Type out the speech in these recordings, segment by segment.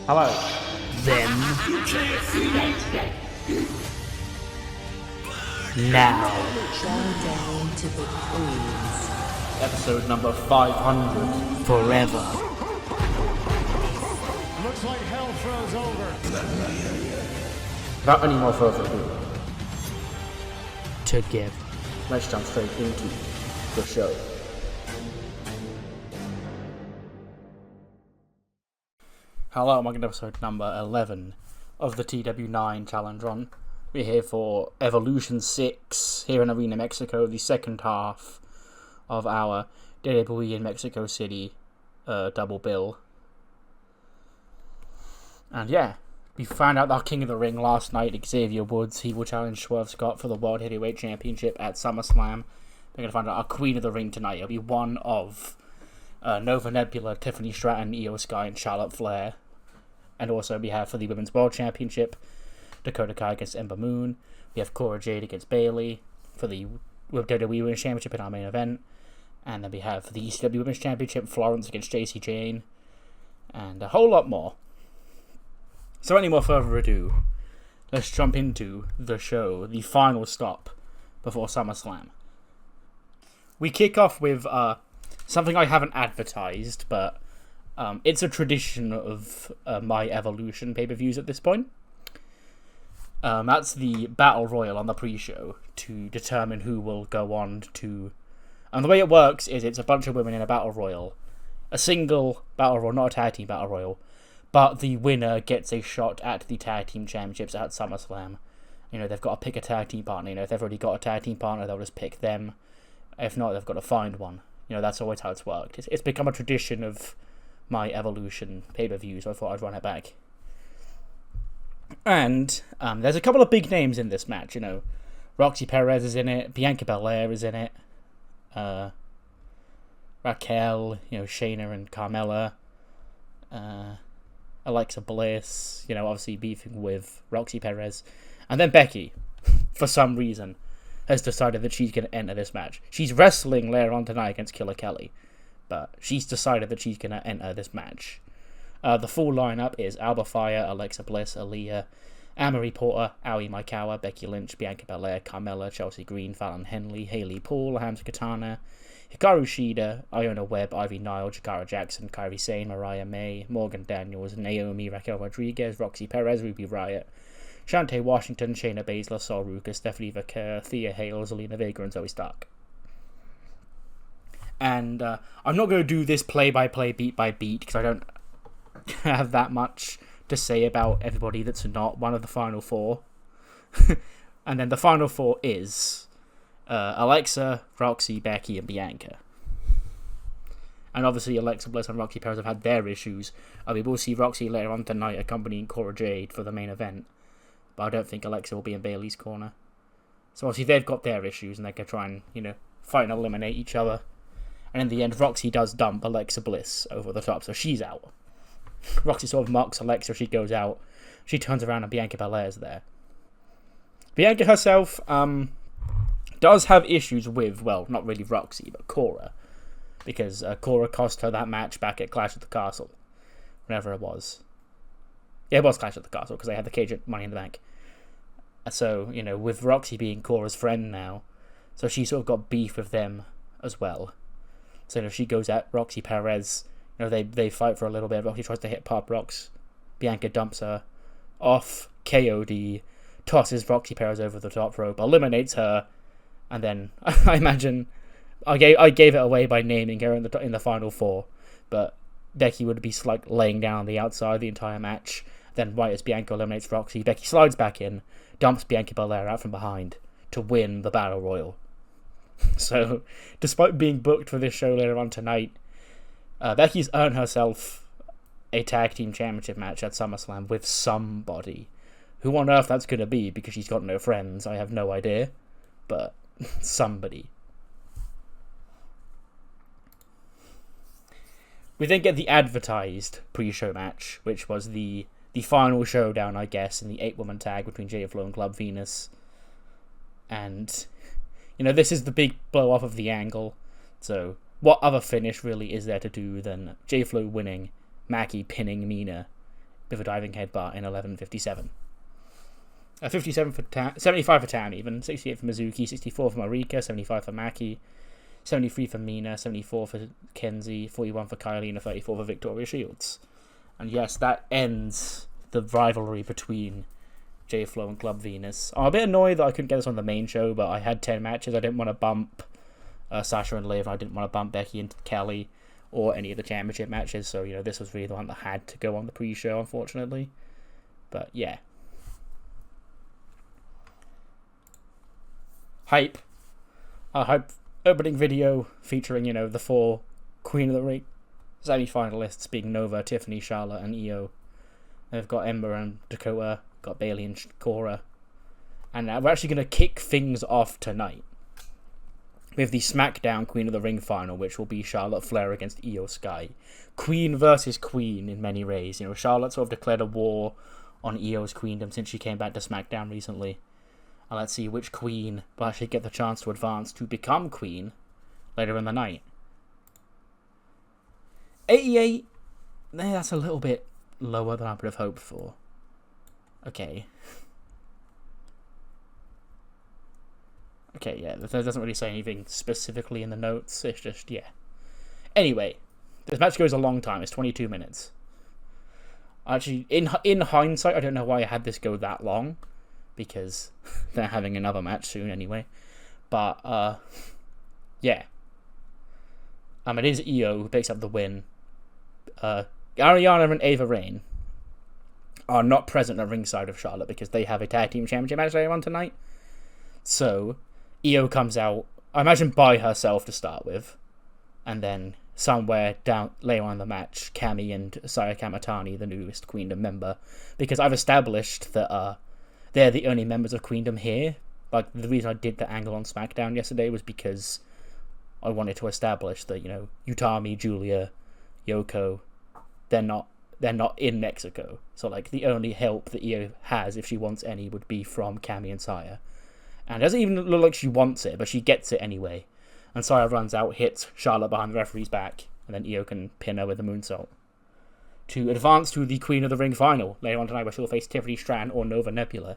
Hello. Then, now, Bow down to the queens. Episode number 500. forever, Looks like hell froze over. Without any more further ado, together. let's jump straight into the show. Hello, and welcome to episode number 11 of the TEW9 Challenge Run. We're here for Evolution 6 here in Arena, Mexico, the second half of our WWE in Mexico City double bill. And yeah, we found out our King of the Ring last night, Xavier Woods. He will challenge Swerve Scott for the World Heavyweight Championship at SummerSlam. We're going to find out our Queen of the Ring tonight. It'll be one of Nova Nebula, Tiffany Stratton, Io Sky, and Charlotte Flair. And also we have for the Women's World Championship, Dakota Kai against Ember Moon. We have Cora Jade against Bayley for the WWE Women's Championship in our main event. And then we have for the ECW Women's Championship, Florence against Jacy Jane. And a whole lot more. So any more further ado, let's jump into the show, the final stop before SummerSlam. We kick off with something I haven't advertised, but it's a tradition of my Evolution pay-per-views at this point. That's the Battle Royal on the pre-show to determine who will go on to... And the way it works is it's a bunch of women in a Battle Royal. A single Battle Royal, not a tag team Battle Royal. But the winner gets a shot at the tag team championships at SummerSlam. You know, they've got to pick a tag team partner. You know, if they've already got a tag team partner, they'll just pick them. If not, they've got to find one. You know, that's always how it's worked. It's become a tradition of my Evolution pay-per-views, so I thought I'd run it back. And there's a couple of big names in this match, you know. Roxy Perez is in it, Bianca Belair is in it, Raquel, you know, Shayna and Carmella, Alexa Bliss, you know, obviously beefing with Roxy Perez, and then Becky, for some reason, has decided that she's going to enter this match. She's wrestling later on tonight against Killer Kelly, but she's decided that she's going to enter this match. The full lineup is Alba Fire, Alexa Bliss, Aaliyah, Amory Porter, Aoi Maikawa, Becky Lynch, Bianca Belair, Carmella, Chelsea Green, Fallon Henley, Haley Paul, Hamza Katana, Hikaru Shida, Iona Webb, Ivy Nile, Jakara Jackson, Kairi Sane, Mariah May, Morgan Daniels, Naomi, Raquel Rodriguez, Roxy Perez, Ruby Riott, Shantae Washington, Shayna Baszler, Sol Ruca, Stephanie Vaquer, Thea Hale, Zelina Vega, and Zoe Stark. And I'm not going to do this play-by-play, beat-by-beat, because I don't have that much to say about everybody that's not one of the final four. And then the final four is Alexa, Roxy, Becky, and Bianca. And obviously Alexa Bliss and Roxy Perez have had their issues. We will see Roxy later on tonight accompanying Cora Jade for the main event. But I don't think Alexa will be in Bayley's corner. So obviously they've got their issues and they can try and, you know, fight and eliminate each other. And in the end, Roxy does dump Alexa Bliss over the top, so she's out. Roxy sort of mocks Alexa, she goes out. She turns around and Bianca Belair's there. Bianca herself does have issues with, well, not really Roxy, but Cora. Because Cora cost her that match back at Clash at the Castle. Whenever it was. Yeah, it was Clash at the Castle, because they had the cage at Money in the Bank. So, you know, with Roxy being Cora's friend now, so she sort of got beef with them as well. So, you know, she goes at Roxy Perez. You know, they fight for a little bit. Roxy tries to hit Pop Rocks. Bianca dumps her off. KOD. Tosses Roxy Perez over the top rope. Eliminates her. And then, I imagine... I gave it away by naming her in the final four. But Becky would be like laying down on the outside the entire match. Then right as Bianca eliminates Roxy, Becky slides back in. Dumps Bianca Belair out from behind. To win the Battle Royal. So, despite being booked for this show later on tonight, Becky's earned herself a tag team championship match at SummerSlam with somebody. Who on earth that's going to be, because she's got no friends, I have no idea. But, somebody. We then get the advertised pre-show match, which was the final showdown, I guess, in the 8-woman tag between J Flow and Club Venus. And... you know, this is the big blow-off of the angle, so what other finish really is there to do than J-Flow winning, Mackie pinning Mina, with a diving headbutt in 11:57. 57 for 75 for Tam even, 68 for Mizuki, 64 for Marika, 75 for Maki, 73 for Mina, 74 for Kenzie, 41 for Kylie, and 34 for Victoria Shields. And yes, that ends the rivalry between J-Flow and Club Venus. I'm a bit annoyed that I couldn't get this on the main show, but I had 10 matches. I didn't want to bump Sasha and Liv. I didn't want to bump Becky and Kelly or any of the championship matches. So, this was really the one that had to go on the pre-show, unfortunately. But, yeah. Hype. Hype opening video featuring, the 4 Queen of the Ring semi-finalists being Nova, Tiffany, Charlotte, and Io. They've got Ember and Dakota, got Bayley and Cora. And we're actually going to kick things off tonight with the SmackDown Queen of the Ring final, which will be Charlotte Flair against Io Sky. Queen versus Queen in many ways. Charlotte sort of declared a war on Io's queendom since she came back to SmackDown recently. And let's see which queen will actually get the chance to advance to become queen later in the night. 88, that's a little bit lower than I would have hoped for. Okay. Okay, yeah, that doesn't really say anything specifically in the notes, it's just, yeah. Anyway, this match goes a long time, it's 22 minutes. Actually, in hindsight, I don't know why I had this go that long, because they're having another match soon anyway. But, yeah. It is Io who picks up the win. Ariana and Ava Raine are not present at ringside of Charlotte because they have a tag team championship match later on tonight. So, Io comes out, I imagine by herself to start with, and then somewhere down later on in the match, Cammy and Saya Kamatani, the newest Queendom member, because I've established that they're the only members of Queendom here. Like, the reason I did the angle on SmackDown yesterday was because I wanted to establish that, Utami, Julia, Yoko, they're not in Mexico. So, the only help that Io has, if she wants any, would be from Cammy and Saya. And it doesn't even look like she wants it, but she gets it anyway. And Saya runs out, hits Charlotte behind the referee's back, and then Io can pin her with the moonsault to advance to the Queen of the Ring final later on tonight, where she'll face Tiffany Stratton or Nova Nebula.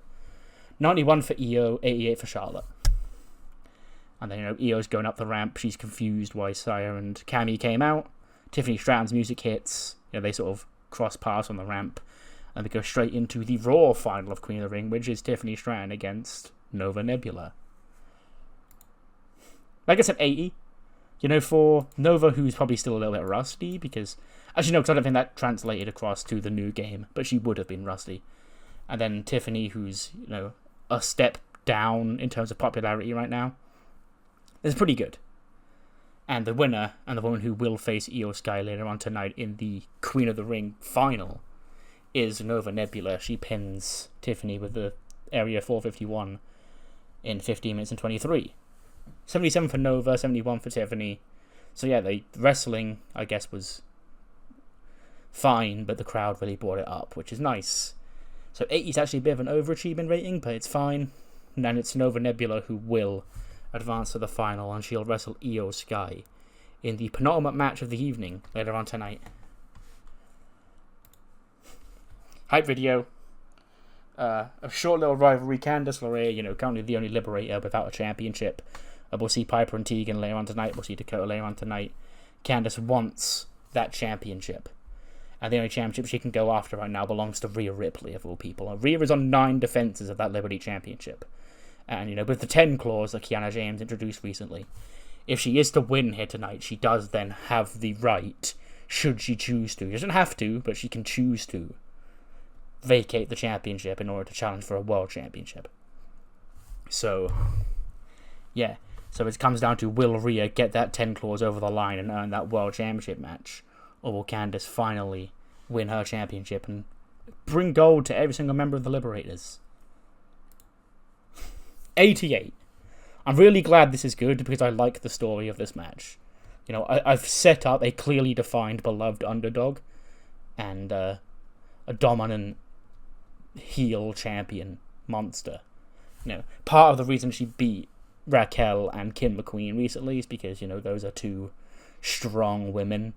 91 for Io, 88 for Charlotte. And then, Io's going up the ramp. She's confused why Saya and Cammy came out. Tiffany Stratton's music hits. They sort of cross paths on the ramp. And they go straight into the Raw final of Queen of the Ring, which is Tiffany Stratton against Nova Nebula. Like I said, 80. For Nova, who's probably still a little bit rusty, because... Actually, no, because I don't think that translated across to the new game, but she would have been rusty. And then Tiffany, who's, a step down in terms of popularity right now, is pretty good. And the winner, and the woman who will face Io Sky later on tonight in the Queen of the Ring final, is Nova Nebula. She pins Tiffany with the Area 451 in 15 minutes and 23. 77 for Nova, 71 for Tiffany. So yeah, the wrestling, I guess, was fine, but the crowd really brought it up, which is nice. So 80 is actually a bit of an overachievement rating, but it's fine. And then it's Nova Nebula who will advance to the final, and she'll wrestle Io Sky in the penultimate match of the evening later on tonight. Hype video. A short little rivalry. Candice LeRae, currently the only Liberator without a championship. We'll see Piper and Tegan later on tonight. We'll see Dakota later on tonight. Candice wants that championship. And the only championship she can go after right now belongs to Rhea Ripley, of all people. And Rhea is on 9 defenses of that Liberty Championship. And, with the 10 clause that Kiana James introduced recently, if she is to win here tonight, she does then have the right, should she choose to. She doesn't have to, but she can choose to vacate the championship in order to challenge for a world championship. So, yeah. So it comes down to, will Rhea get that 10 clause over the line and earn that world championship match? Or will Candice finally win her championship and bring gold to every single member of the Liberators? 88. I'm really glad this is good because I like the story of this match. I've set up a clearly defined, beloved underdog and a dominant heel champion monster. Part of the reason she beat Raquel and Kim McQueen recently is because, those are two strong women.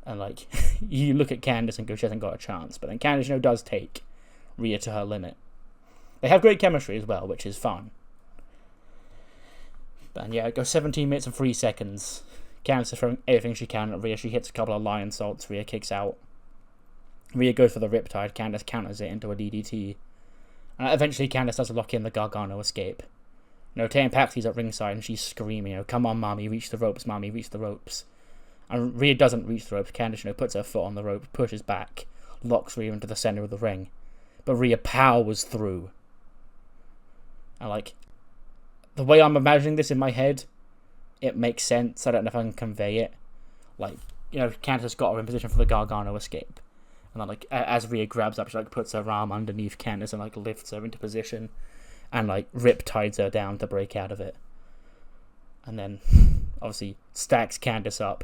And, like, you look at Candice and go, she hasn't got a chance. But then Candice, does take Rhea to her limit. They have great chemistry as well, which is fun. And yeah, it goes 17 minutes and 3 seconds. Candice is throwing everything she can at Rhea. She hits a couple of lion salts. Rhea kicks out. Rhea goes for the Riptide. Candice counters it into a DDT. And eventually Candice does lock in the Gargano escape. Tay Paxley's at ringside and she's screaming, come on, mommy, reach the ropes, mommy, reach the ropes. And Rhea doesn't reach the ropes. Candice, puts her foot on the rope, pushes back, locks Rhea into the center of the ring. But Rhea powers through. And, like, the way I'm imagining this in my head, it makes sense. I don't know if I can convey it. Like, Candice has got her in position for the Gargano escape. And then, like, as Rhea grabs up, she, like, puts her arm underneath Candice and, like, lifts her into position. And, like, riptides her down to break out of it. And then, obviously, stacks Candice up.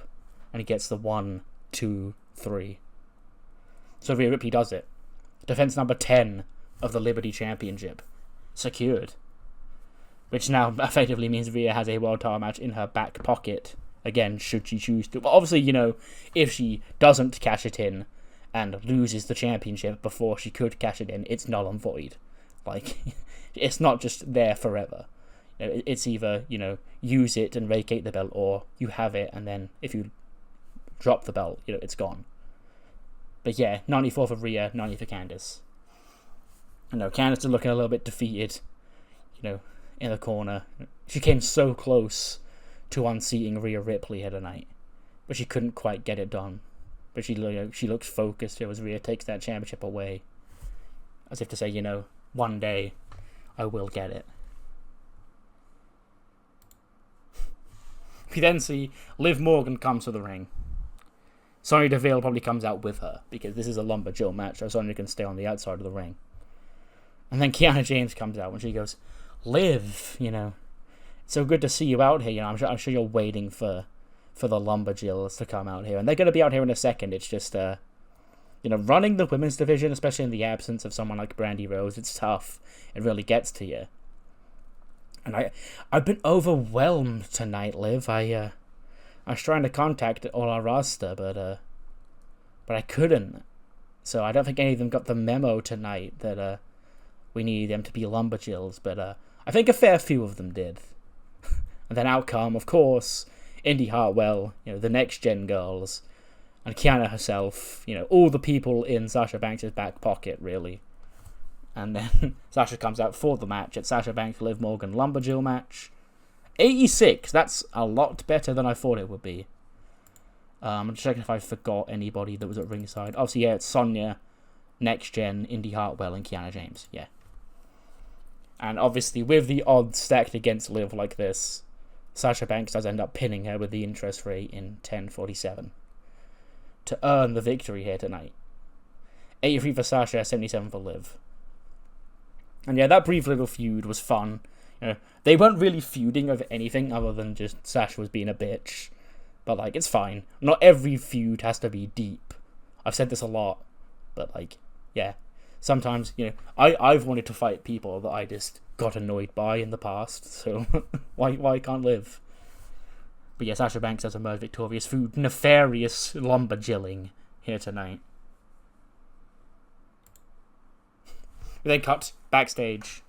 And he gets the 1, 2, 3. So Rhea Ripley does it. Defense number 10 of the Liberty Championship. Secured. Which now effectively means Rhea has a world title match in her back pocket. Again, should she choose to. But obviously, if she doesn't cash it in and loses the championship before she could cash it in, it's null and void. Like, it's not just there forever. It's either, use it and vacate the belt, or you have it and then if you drop the belt, it's gone. But yeah, 94 for Rhea, 90 for Candice. Candice is looking a little bit defeated, in the corner. She came so close to unseating Rhea Ripley here tonight, but she couldn't quite get it done. But she looks focused here as Rhea takes that championship away, as if to say, one day I will get it. We then see Liv Morgan comes to the ring. Sonya Deville probably comes out with her, because this is a lumberjill match, so Sonya can stay on the outside of the ring. And then Kiana James comes out and she goes, Liv, it's so good to see you out here. I'm sure you're waiting for the lumberjills to come out here. And they're going to be out here in a second. It's just, running the women's division, especially in the absence of someone like Brandy Rose, it's tough. It really gets to you. And I've been overwhelmed tonight, Liv. I was trying to contact all our roster, but I couldn't. So I don't think any of them got the memo tonight that we needed them to be lumberjills, but I think a fair few of them did. And then out come, of course, Indy Hartwell, the next gen girls, and Kiana herself, all the people in Sasha Banks' back pocket, really. And then Sasha comes out for the match at Sasha Banks Liv Morgan Lumberjill match. 86, that's a lot better than I thought it would be. I'm just checking if I forgot anybody that was at ringside. Obviously, yeah, it's Sonya, Next Gen, Indy Hartwell, and Kiana James, yeah. And obviously, with the odds stacked against Liv like this, Sasha Banks does end up pinning her with the interest rate in 10:47 to earn the victory here tonight. 83 for Sasha, 77 for Liv. And yeah, that brief little feud was fun. They weren't really feuding over anything other than just Sasha was being a bitch. But, like, it's fine. Not every feud has to be deep. I've said this a lot. But, like, yeah. Sometimes, I've wanted to fight people that I just got annoyed by in the past. So, why can't Liv? But yeah, Sasha Banks has emerged victorious through nefarious lumberjilling here tonight. We then cut backstage.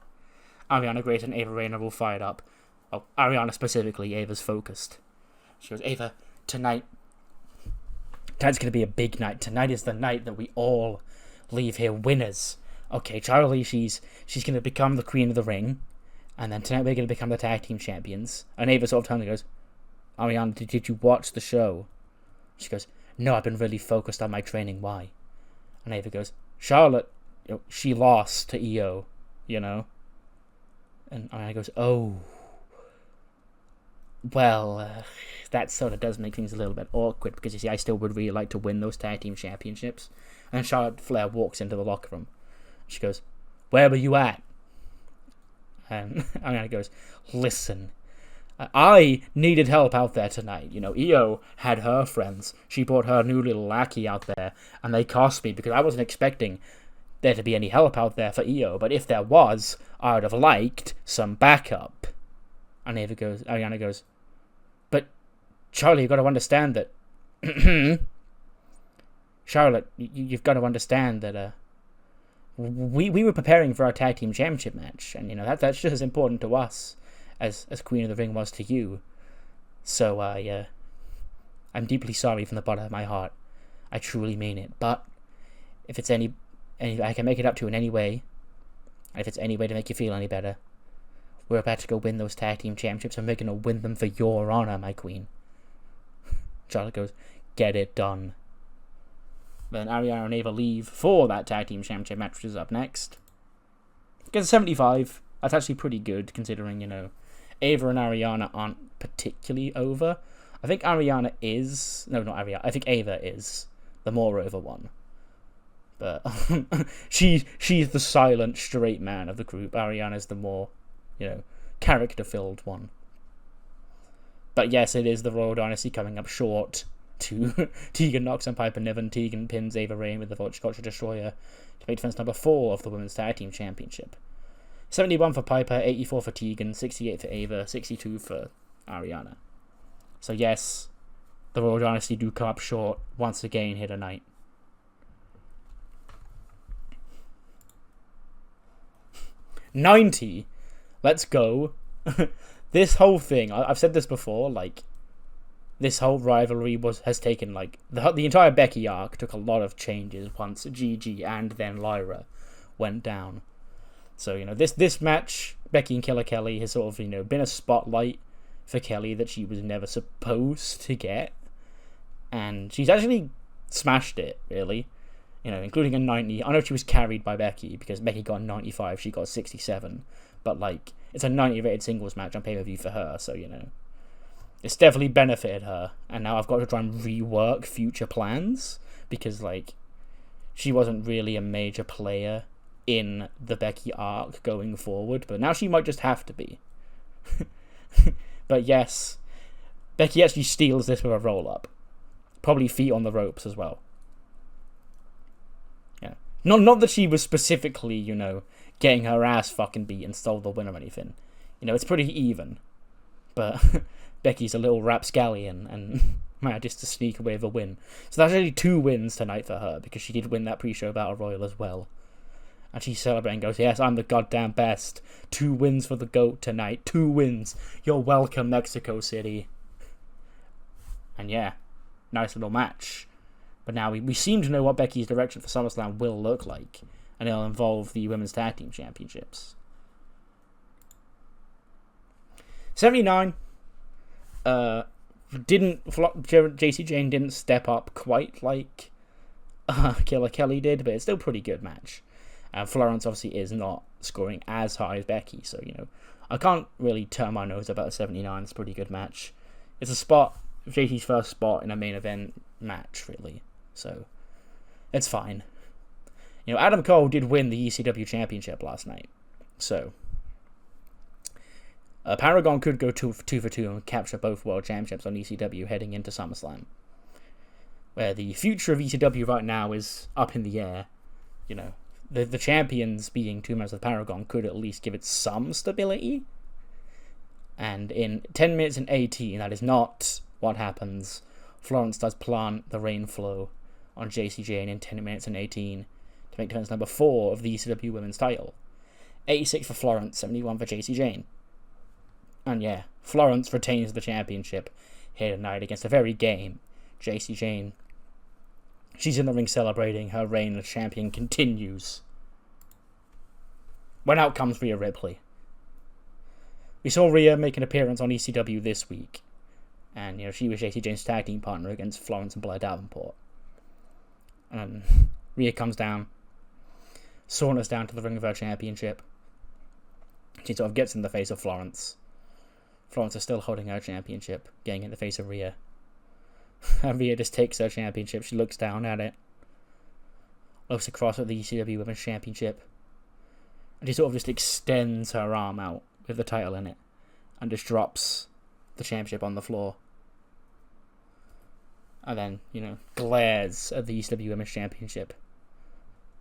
Ariana Grande and Ava Raine are all fired up. Well, Ariana specifically, Ava's focused. She goes, Ava, tonight's going to be a big night. Tonight is the night that we all leave here winners. Okay, Charlie, she's going to become the queen of the ring. And then tonight we're going to become the tag team champions. And Ava sort of turns and goes, Ariana, did you watch the show? She goes, no, I've been really focused on my training. Why? And Ava goes, Charlotte, she lost to EO, And Ariana goes, oh. Well, that sort of does make things a little bit awkward because, you see, I still would really like to win those tag team championships. And then Charlotte Flair walks into the locker room. She goes, where were you at? And Ariana goes, listen, I needed help out there tonight. EO had her friends. She brought her new little lackey out there, and they cost me because I wasn't expecting there to be any help out there for EO. But if there was, I would have liked some backup. And Ariana goes, but Charlie, you've got to understand that Charlotte, you've got to understand that we were preparing for our tag team championship match, and that's just as important to us as Queen of the Ring was to you. So I'm deeply sorry from the bottom of my heart. I truly mean it. But if it's any I can make it up to you in any way, and if it's any way to make you feel any better, we're about to go win those tag team championships, and we're going to win them for your honor, my queen. Charlotte goes, get it done. Then Ariana and Ava leave for that tag team championship match, which is up next. Gets a 75. That's actually pretty good, considering, Ava and Ariana aren't particularly over. I think Ariana is... No, not Ariana. I think Ava is the more over one. But she's the silent, straight man of the group. Ariana's the more, character-filled one. But yes, it is the Royal Dynasty coming up short to Tegan Nox and Piper Niven. Tegan pins Ava Raine with the Vulture Destroyer to make defense number 4 of the Women's Tag Team Championship. 71 for Piper, 84 for Tegan, 68 for Ava, 62 for Ariana. So yes, the Royal Dynasty do come up short once again here tonight. $90. Let's go. This whole thing, I've said this before, this whole rivalry has taken, the entire Becky arc took a lot of changes once Gigi and then Lyra went down. So, this match, Becky and Killer Kelly, has sort of, been a spotlight for Kelly that she was never supposed to get. And she's actually smashed it, really. Including a 90. I know she was carried by Becky, because Becky got 95, she got 67. But, it's a 90 rated singles match on pay-per-view for her, so, it's definitely benefited her. And now I've got to try and rework future plans, because, she wasn't really a major player in the Becky arc going forward, but now she might just have to be. But yes, Becky actually steals this with a roll-up. Probably feet on the ropes as well. Yeah. Not that she was specifically, getting her ass fucking beat and stole the win or anything. It's pretty even. But Becky's a little rapscallion and managed to sneak away with a win. So that's actually 2 wins tonight for her, because she did win that pre-show Battle Royal as well. And she's celebrating and goes, yes, I'm the goddamn best. 2 wins for the GOAT tonight. 2 wins. You're welcome, Mexico City. And yeah, nice little match. But now we seem to know what Becky's direction for SummerSlam will look like. And it'll involve the Women's Tag Team Championships. 79. JC Jane didn't step up quite like Killer Kelly did, but it's still a pretty good match. And Florence obviously is not scoring as high as Becky, so, I can't really turn my nose about a 79. It's a pretty good match. It's a spot, JC's first spot in a main event match, really. So, it's fine. Adam Cole did win the ECW Championship last night. So, Paragon could go 2 for 2 and capture both World Championships on ECW heading into SummerSlam. Where the future of ECW right now is up in the air. The champions being 2 members of the Paragon could at least give it some stability. And in 10 minutes and 18, that is not what happens. Florence does plant the rain flow on JC Jane in 10 minutes and 18 to make defense number 4 of the ECW Women's title. 86 for Florence, 71 for JC Jane. And yeah, Florence retains the championship here tonight against a very game JC Jane. She's in the ring celebrating. Her reign as champion continues. When out comes Rhea Ripley. We saw Rhea make an appearance on ECW this week. And, she was JC Jane's tag team partner against Florence and Blair Davenport. And Rhea comes down. Saunters down to the ring of her championship. She sort of gets in the face of Florence. Florence is still holding her championship, getting in the face of Rhea. And Rhea just takes her championship. She looks down at it. Looks across at the ECW Women's Championship. And she sort of just extends her arm out with the title in it. And just drops the championship on the floor. And then, glares at the ECW Women's Championship.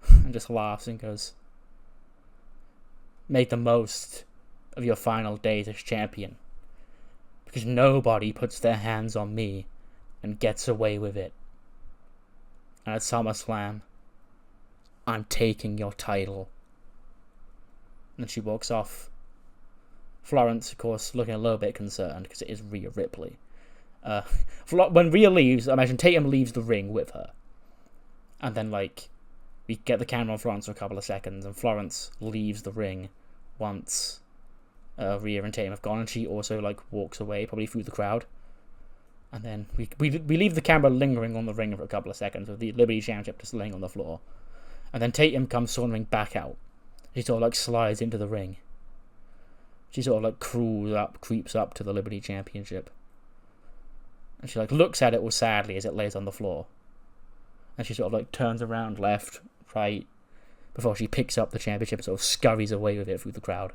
And just laughs and goes, make the most of your final days as champion. Because nobody puts their hands on me and gets away with it. And at SummerSlam, I'm taking your title. And she walks off. Florence, of course, looking a little bit concerned because it is Rhea Ripley. When Rhea leaves, I imagine Tatum leaves the ring with her. And then, like, we get the camera on Florence for a couple of seconds, and Florence leaves the ring once Rhea and Tatum have gone, and she also, like, walks away, probably through the crowd. And then we leave the camera lingering on the ring for a couple of seconds with the Liberty Championship just laying on the floor. And then Tatum comes sauntering back out. She sort of, like, slides into the ring. She sort of, like, creeps up to the Liberty Championship. And she, like, looks at it all sadly as it lays on the floor. And she sort of, like, turns around left, right, before she picks up the championship and sort of scurries away with it through the crowd.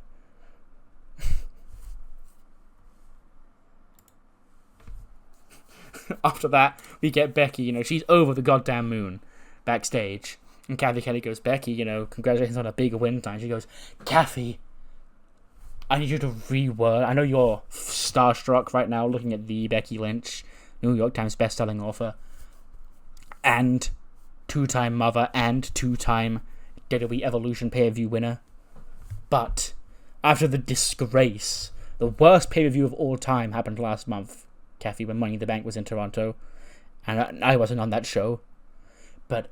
After that, we get Becky, you know, she's over the goddamn moon backstage. And Kathy Kelly goes, Becky, you know, congratulations on a big win time. She goes, Kathy, I need you to reword. I know you're starstruck right now looking at the Becky Lynch, New York Times best-selling author, and two-time mother, and two-time WWE Evolution pay-per-view winner. But after the disgrace, the worst pay-per-view of all time happened last month, Kathy, when Money in the Bank was in Toronto, and I wasn't on that show. But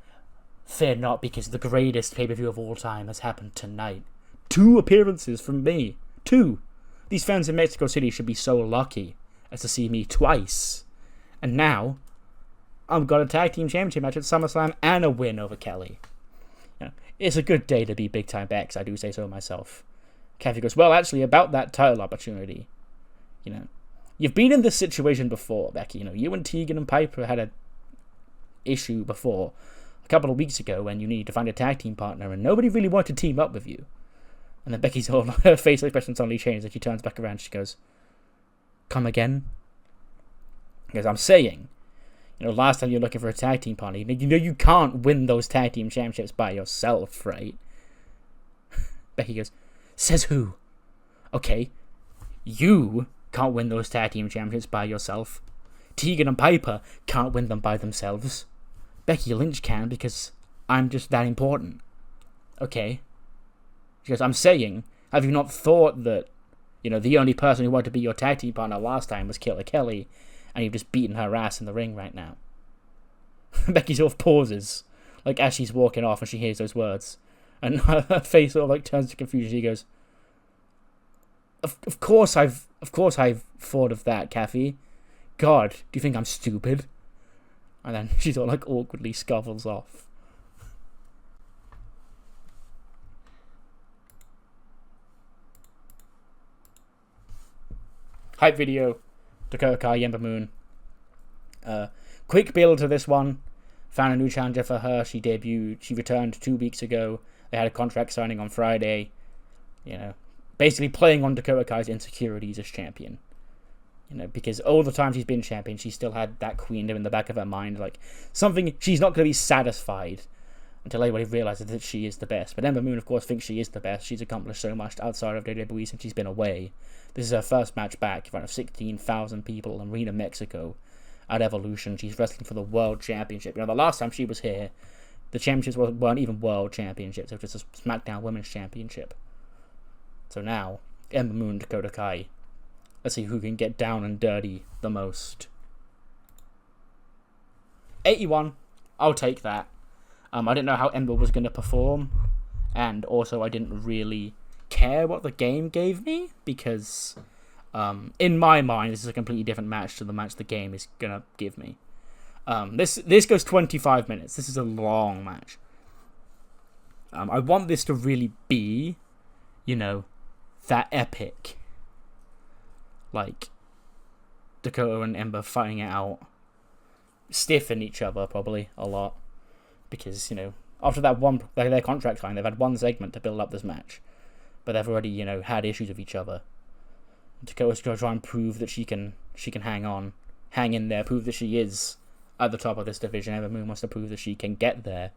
fear not, because the greatest pay-per-view of all time has happened tonight. 2 appearances from me. 2. These fans in Mexico City should be so lucky as to see me twice. And now, I've got a tag team championship match at SummerSlam and a win over Kelly. You know, it's a good day to be big time Bex, I do say so myself. Kathy goes, well, actually, about that title opportunity, you know, you've been in this situation before, Becky. You know, you and Tegan and Piper had an issue before, a couple of weeks ago, when you needed to find a tag team partner, and nobody really wanted to team up with you. And then Becky's whole her facial expression suddenly changes, and she turns back around. She goes, "Come again?" Because I'm saying, you know, last time you're looking for a tag team partner, you know you can't win those tag team championships by yourself, right? Becky goes, "Says who?" Okay, you can't win those tag team championships by yourself. Tegan and Piper can't win them by themselves. Becky Lynch can, because I'm just that important. Okay. She goes, I'm saying, have you not thought that, you know, the only person who wanted to be your tag team partner last time was Killer Kelly, and you've just beaten her ass in the ring right now? Becky sort of pauses, like as she's walking off and she hears those words. And her face sort of like turns to confusion. She goes, Of course I've thought of that, Kathy. God, do you think I'm stupid? And then she sort of like awkwardly scuffles off. Hype video, Dakota Kai, Ember Moon. Quick build to this one. Found a new challenger for her. She debuted. She returned 2 weeks ago. They had a contract signing on Friday. You know, basically playing on Dakota Kai's insecurities as champion. You know, because all the time she's been champion, she still had that queendom in the back of her mind, like something she's not going to be satisfied until everybody realizes that she is the best. But Ember Moon, of course, thinks she is the best. She's accomplished so much outside of WWE since she's been away. This is her first match back in front of 16,000 people in Arena, Mexico at Evolution. She's wrestling for the World Championship. You know, the last time she was here, the championships weren't even World Championships. It was just a SmackDown Women's Championship. So now, Ember Moon, Dakota Kai. Let's see who can get down and dirty the most. 81. I'll take that. I didn't know how Ember was going to perform. And also, I didn't really care what the game gave me. Because, in my mind, this is a completely different match to the match the game is going to give me. This goes 25 minutes. This is a long match. I want this to really be, you know, that epic. Like, Dakota and Ember fighting it out. Stiffing each other, probably, a lot. Because, you know, after that their contract sign, they've had one segment to build up this match. But they've already, you know, had issues with each other. Dakota's going to try and prove that she can hang on. Hang in there, prove that she is at the top of this division. Ember Moon wants to prove that she can get there.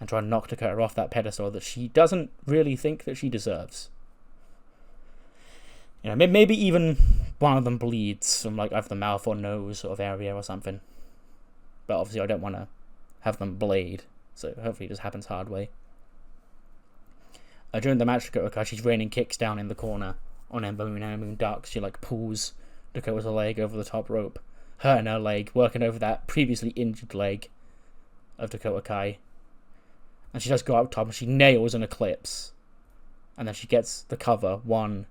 And try and knock Dakota off that pedestal that she doesn't really think that she deserves. You know, maybe even one of them bleeds from, like, either the mouth or nose sort of area or something. But obviously I don't want to have them blade. So hopefully this happens hard way. During the match, Dakota Kai, she's raining kicks down in the corner on Ember Moon. Ember Moon ducks. She pulls Dakota's leg over the top rope, hurting her leg, working over that previously injured leg of Dakota Kai. And she does go up top and she nails an eclipse. And then she gets the cover, 1,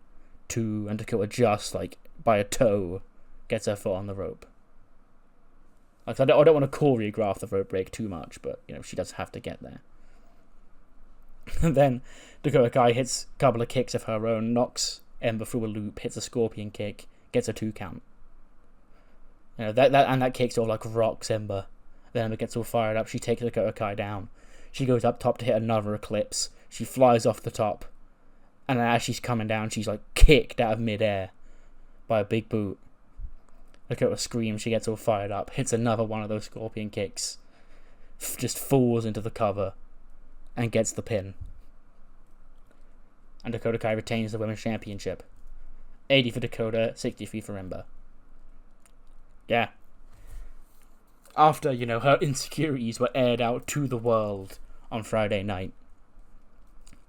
2, and Dakota just by a toe gets her foot on the rope. I don't want to choreograph the rope break too much, but she does have to get there. And then Dakota Kai hits a couple of kicks of her own, knocks Ember through a loop, hits a scorpion kick, gets a 2 count. That kick sort of rocks Ember. Then Ember gets all fired up. She takes Dakota Kai down. She goes up top to hit another eclipse. She flies off the top, and then as she's coming down, she's kicked out of midair by a big boot. Dakota screams. She gets all fired up, hits another one of those scorpion kicks, just falls into the cover, and gets the pin. And Dakota Kai retains the Women's Championship. 80 for Dakota, 63 for Ember. Yeah. After, her insecurities were aired out to the world on Friday night.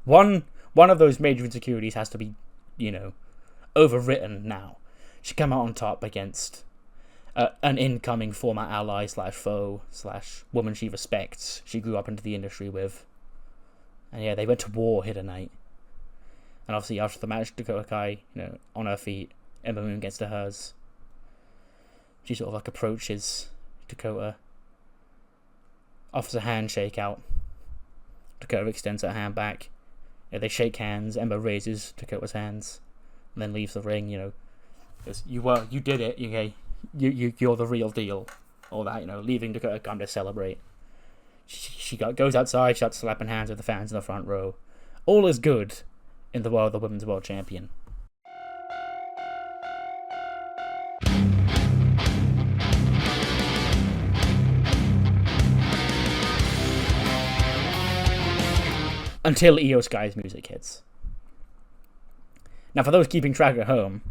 One of those major insecurities has to be, overwritten now. She came out on top against an incoming former ally / foe / woman she respects. She grew up into the industry with. And yeah, they went to war here tonight. And obviously after the match, Dakota Kai, on her feet, Ember Moon gets to hers. She sort of approaches Dakota, offers a handshake out. Dakota extends her hand back. They shake hands. Ember raises Dakota's hands, and then leaves the ring. Goes, you did it. Okay, you're the real deal. All that, leaving Dakota come to celebrate. She goes outside, starts slapping hands with the fans in the front row. All is good in the world of the Women's World Champion. Until Io Sky's music hits. Now, for those keeping track at home,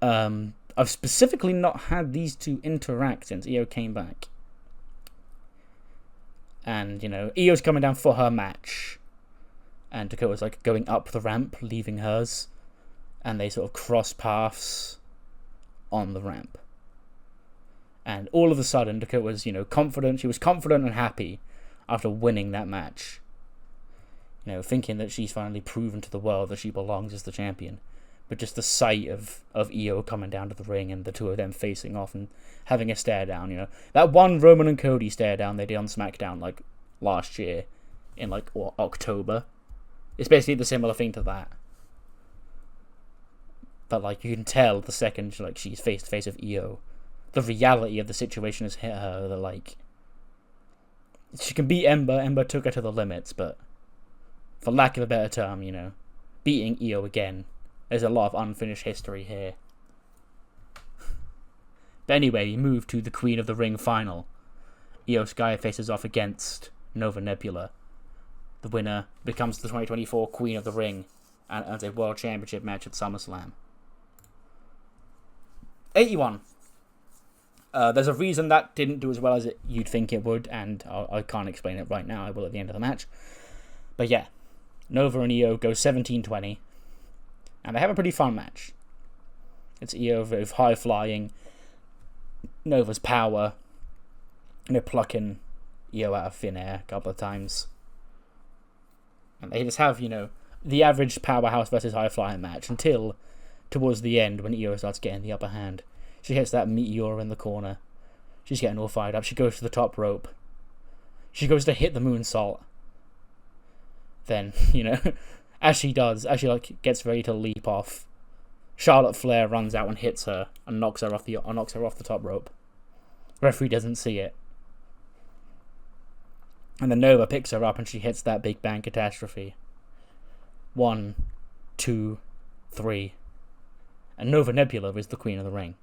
I've specifically not had these two interact since Io came back. And, Io's coming down for her match. And Dakota's going up the ramp, leaving hers. And they sort of cross paths on the ramp. And all of a sudden, Dakota's, confident. She was confident and happy after winning that match. Thinking that she's finally proven to the world that she belongs as the champion. But just the sight of Io coming down to the ring and the two of them facing off and having a stare down, that one Roman and Cody stare down they did on SmackDown last year in October. It's basically the similar thing to that. But you can tell the second she's face to face with Io, the reality of the situation has hit her. That she can beat Ember. Ember took her to the limits, but for lack of a better term, beating Io again. There's a lot of unfinished history here. But anyway, we move to the Queen of the Ring final. Io Sky faces off against Nova Nebula. The winner becomes the 2024 Queen of the Ring and earns a World Championship match at SummerSlam. 81. There's a reason that didn't do as well as you'd think it would, and I can't explain it right now. I will at the end of the match. But yeah, Nova and Io go 17-20. And they have a pretty fun match. It's Io with high flying, Nova's power, plucking Io out of thin air a couple of times. And they just have, the average powerhouse versus high flying match until towards the end when Io starts getting the upper hand. She hits that meteor in the corner. She's getting all fired up. She goes to the top rope. She goes to hit the moonsault. Then, as she does, as she gets ready to leap off, Charlotte Flair runs out and hits her and knocks her off the top rope. Referee doesn't see it. And then Nova picks her up and she hits that Big Bang Catastrophe. 1, 2, 3. And Nova Nebula is the Queen of the Ring.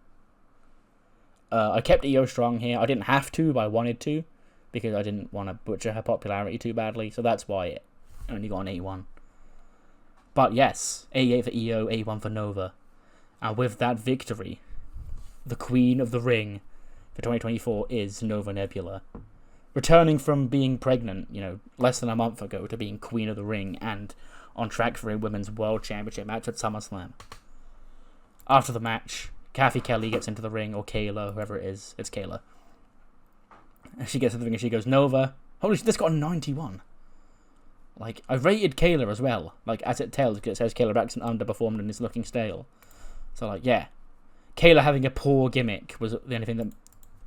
I kept Io strong here. I didn't have to, but I wanted to, because I didn't want to butcher her popularity too badly. So that's why it only got an 81. But yes, 88 for Io, 81 for Nova. And with that victory, the Queen of the Ring for 2024 is Nova Nebula. Returning from being pregnant, less than a month ago, to being Queen of the Ring and on track for a Women's World Championship match at SummerSlam. After the match, Kathy Kelly gets into the ring, or Kayla, whoever it is. It's Kayla. And she gets into the ring and she goes, Nova. Holy shit, this got a 91. I rated Kayla as well. As it tells, because it says Kayla Braxton underperformed and is looking stale. So, yeah. Kayla having a poor gimmick was the only thing that...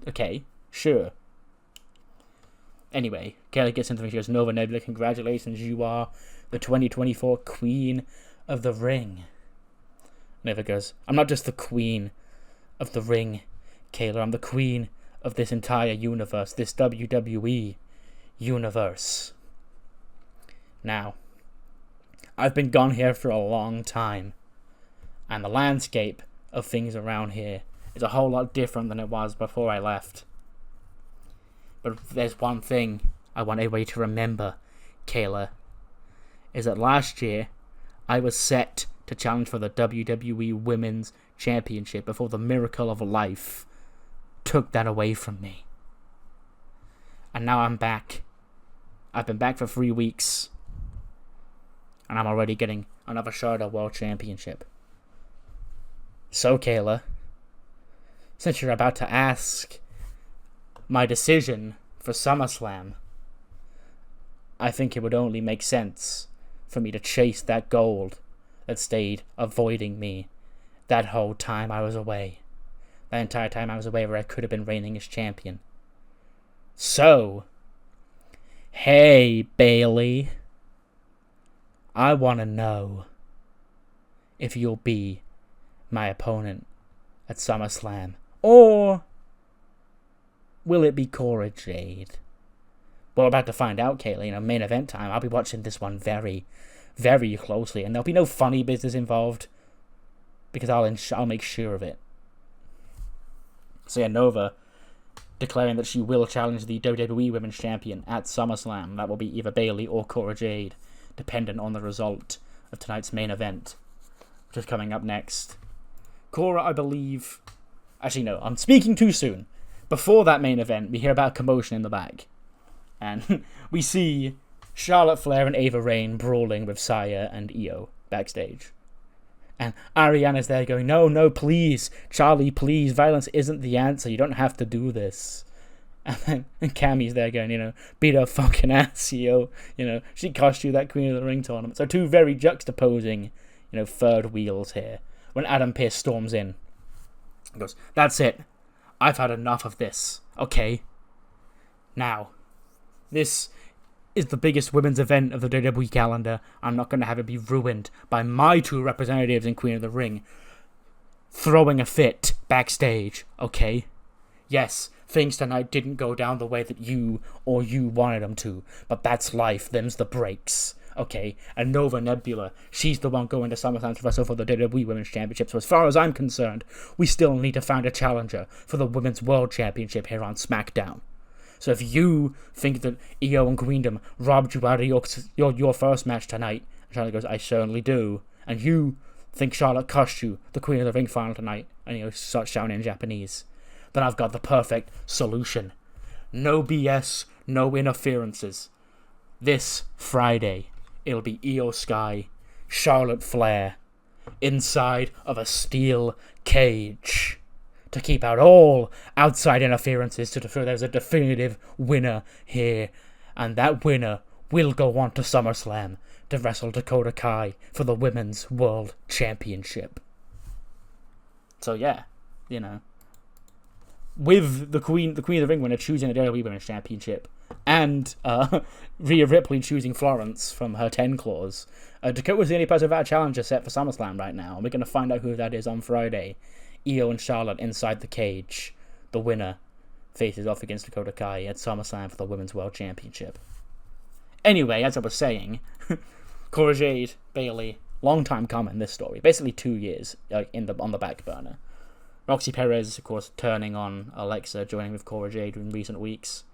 Okay, sure. Anyway, Kayla gets into the ring. She goes, Nova Nebula, congratulations, you are the 2024 Queen of the Ring. Nova goes, I'm not just the Queen of the Ring, Kayla. I'm the Queen of this entire universe, this WWE universe. Now, I've been gone here for a long time, and the landscape of things around here is a whole lot different than it was before I left. But there's one thing I want everybody to remember, Kayla, is that last year I was set to challenge for the WWE Women's Championship before the miracle of life took that away from me. And now I'm back. I've been back for 3 weeks, and I'm already getting another shot at World Championship. So, Kayla, since you're about to ask my decision for SummerSlam, I think it would only make sense for me to chase that gold that stayed avoiding me that whole time I was away. That entire time I was away where I could have been reigning as champion. So, hey, Bayley, I want to know if you'll be my opponent at SummerSlam, or will it be Cora Jade? Well, we're about to find out, Kayla. Main event time. I'll be watching this one very, very closely, and there'll be no funny business involved because I'll make sure of it. So yeah, Nova declaring that she will challenge the WWE Women's Champion at SummerSlam. That will be either Bayley or Cora Jade, dependent on the result of tonight's main event, which is coming up next. Cora, I believe... Actually, no, I'm speaking too soon. Before that main event, we hear about a commotion in the back. And we see Charlotte Flair and Ava Raine brawling with Saya and Io backstage. And Ariana's there going, no, please, Charlie, please, violence isn't the answer, you don't have to do this. And then Cammy's there going, beat her fucking ass, Io. She cost you that Queen of the Ring tournament. So two very juxtaposing, third wheels here. When Adam Pearce storms in, he goes, that's it. I've had enough of this. Okay. Now, this is the biggest women's event of the WWE calendar. I'm not going to have it be ruined by my two representatives in Queen of the Ring throwing a fit backstage. Okay. Yes, things tonight didn't go down the way that you wanted them to, but that's life. Them's the breaks. Okay, and Nova Nebula, she's the one going to SummerSlam to wrestle for the WWE Women's Championship. So as far as I'm concerned, we still need to find a challenger for the Women's World Championship here on SmackDown. So if you think that Io and Queendom robbed you out of your first match tonight, and Charlotte goes, I certainly do, and you think Charlotte cost you the Queen of the Ring final tonight, and start shouting in Japanese, then I've got the perfect solution. No BS, no interferences. This Friday, it'll be Io Sky, Charlotte Flair, inside of a steel cage to keep out all outside interferences to ensure there's a definitive winner here. And that winner will go on to SummerSlam to wrestle Dakota Kai for the Women's World Championship. So yeah, with the Queen of the Ring winner choosing the WWE Women's Championship, and Rhea Ripley choosing Florence from her 10 clause, Dakota's the only person without a challenger set for SummerSlam right now, and we're going to find out who that is on Friday. Io and Charlotte inside the cage. The winner faces off against Dakota Kai at SummerSlam for the Women's World Championship. Anyway, as I was saying, Cora Jade, Bayley, long time coming, this story. Basically 2 years on the back burner. Roxy Perez, of course, turning on Alexa, joining with Cora Jade in recent weeks.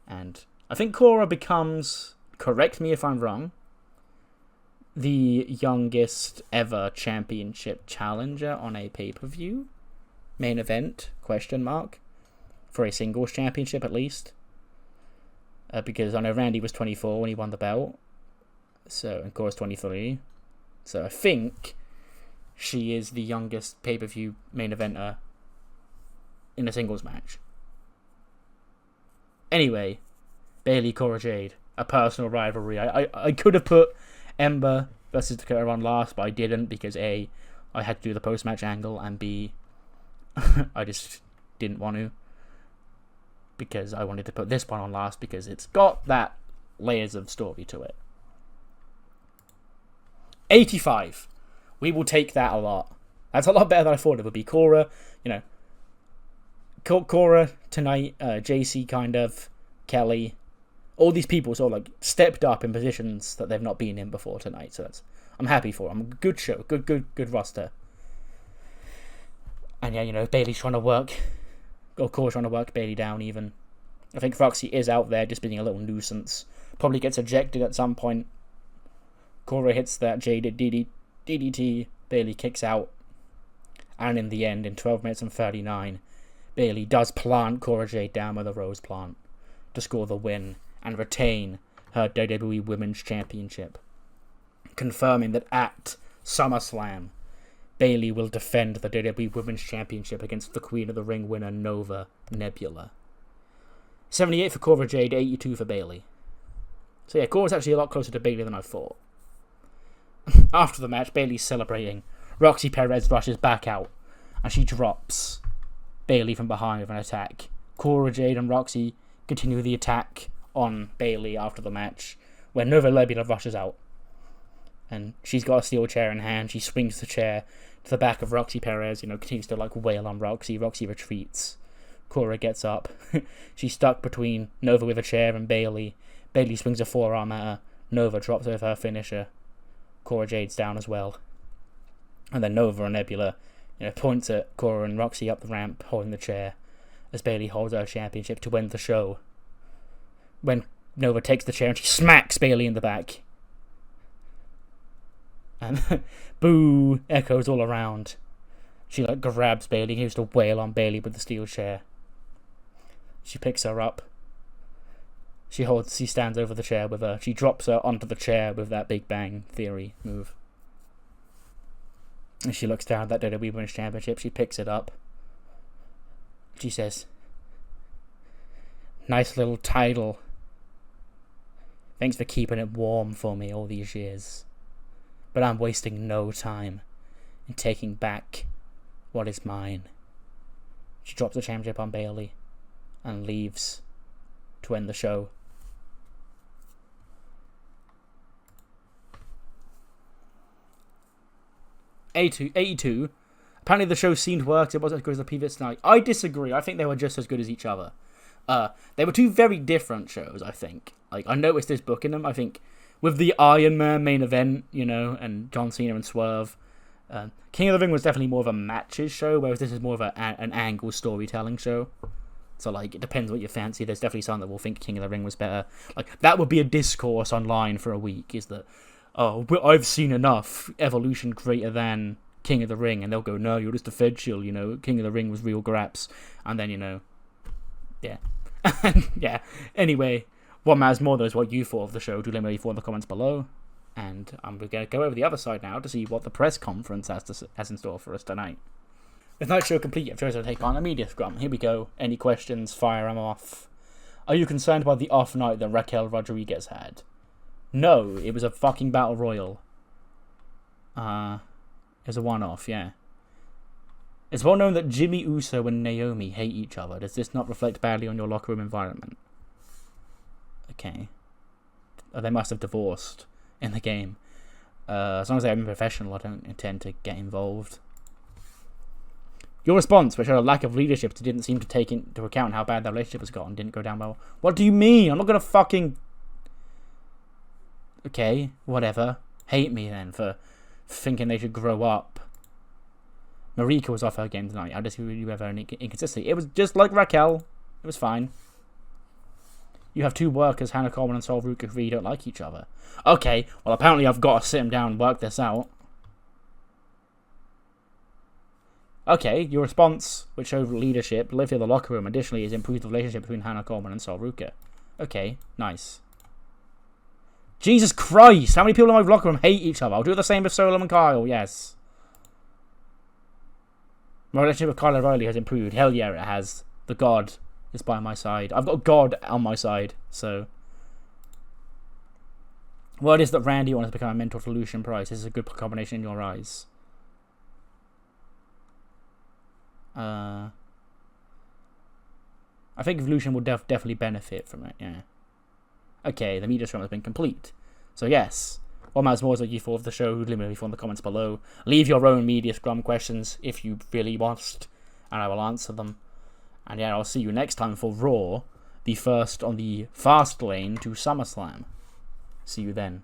And I think Cora becomes, correct me if I'm wrong, the youngest ever championship challenger on a pay-per-view? Main event? ? for a singles championship at least. Because I know Randy was 24 when he won the belt. So, and Cora's 23. So I think she is the youngest pay-per-view main eventer in a singles match. Anyway, Bayley, Cora Jade, a personal rivalry. I could have put Ember versus Dakota on last, but I didn't because A, I had to do the post-match angle, and B, I just didn't want to. Because I wanted to put this one on last because it's got that layers of story to it. 85. We will take that a lot. That's a lot better than I thought it would be. Cora, Cora tonight, JC kind of, Kelly, all these people sort of like stepped up in positions that they've not been in before tonight. So I'm happy for them. Good show, good roster. And yeah, Bayley's trying to work. Or Cora's trying to work Bayley down even. I think Roxy is out there just being a little nuisance. Probably gets ejected at some point. Cora hits that jaded DDT. Bayley kicks out. And in the end, in 12 minutes and 39, Bayley does plant Cora Jade down with a rose plant to score the win and retain her WWE Women's Championship. Confirming that at SummerSlam, Bayley will defend the WWE Women's Championship against the Queen of the Ring winner Nova Nebula. 78 for Cora Jade, 82 for Bayley. So yeah, Cora's actually a lot closer to Bayley than I thought. After the match, Bayley's celebrating. Roxy Perez rushes back out, and she drops Bayley from behind with an attack. Cora Jade and Roxy continue the attack on Bayley after the match, where Nova Nebula rushes out. And she's got a steel chair in hand. She swings the chair to the back of Roxy Perez, continues to wail on Roxy. Roxy retreats. Cora gets up. She's stuck between Nova with a chair and Bayley. Bayley swings a forearm at her. Nova drops with her finisher. Cora Jade's down as well. And then Nova and Nebula, points at Cora and Roxy up the ramp, holding the chair, as Bayley holds her championship to win the show. When Nova takes the chair and she smacks Bayley in the back. And boo echoes all around. She grabs Bayley, continues to wail on Bayley with the steel chair. She picks her up. She stands over the chair with her. She drops her onto the chair with that Big Bang Theory move. And she looks down at that WWE Women's Championship. She picks it up. She says, "Nice little title. Thanks for keeping it warm for me all these years. But I'm wasting no time in taking back what is mine." She drops the championship on Bayley and leaves to end the show. A2. Apparently the show seemed worked. It wasn't as good as the previous night. I disagree. I think they were just as good as each other. They were two very different shows, I think. I noticed this book in them. I think with the Iron Man main event, and John Cena and Swerve, King of the Ring was definitely more of a matches show, whereas this is more of an angle storytelling show. So, it depends what you fancy. There's definitely some that will think King of the Ring was better. That would be a discourse online for a week, is that, I've seen enough Evolution greater than King of the Ring, and they'll go, no, you're just a Fed shill, King of the Ring was real graps. And then, yeah. Yeah. Anyway, what matters more, though, is what you thought of the show. Do let me know in the comments below. And I'm going to go over the other side now to see what the press conference has in store for us tonight. With night show complete, I've chosen to take on a media scrum. Here we go. Any questions? Fire them off. Are you concerned by the off night that Raquel Rodriguez had? No, it was a fucking battle royal. It was a one-off, yeah. It's well known that Jimmy Uso and Naomi hate each other. Does this not reflect badly on your locker room environment? Okay. They must have divorced in the game. As long as I'm professional, I don't intend to get involved. Your response, which had a lack of leadership, didn't seem to take into account how bad their relationship has gotten, didn't go down well. What do you mean? I'm not gonna fucking... Okay, whatever. Hate me then for thinking they should grow up. Marika was off her game tonight. I just really have any inconsistency. It was just like Raquel. It was fine. You have two workers, Hannah Coleman and Sol Ruca, who don't like each other. Okay, well apparently I've got to sit them down and work this out. Okay, your response, which showed leadership, lived in the locker room, additionally, has improved the relationship between Hannah Coleman and Sol Ruca. Okay, nice. Jesus Christ! How many people in my locker room hate each other? I'll do the same with Solo and Kyle, yes. My relationship with Kyle O'Reilly has improved. Hell yeah, it has. The God is by my side. I've got God on my side, so... Word is that Randy wants to become a mentor for Lucian Price. This is a good combination in your eyes. I think Lucian will definitely benefit from it, yeah. Okay, the media scrum has been complete. So yes, what matters more is what you thought of the show. Let me know in the comments below. Leave your own media scrum questions if you really want, and I will answer them. And yeah, I'll see you next time for Raw, the first on the fast lane to SummerSlam. See you then.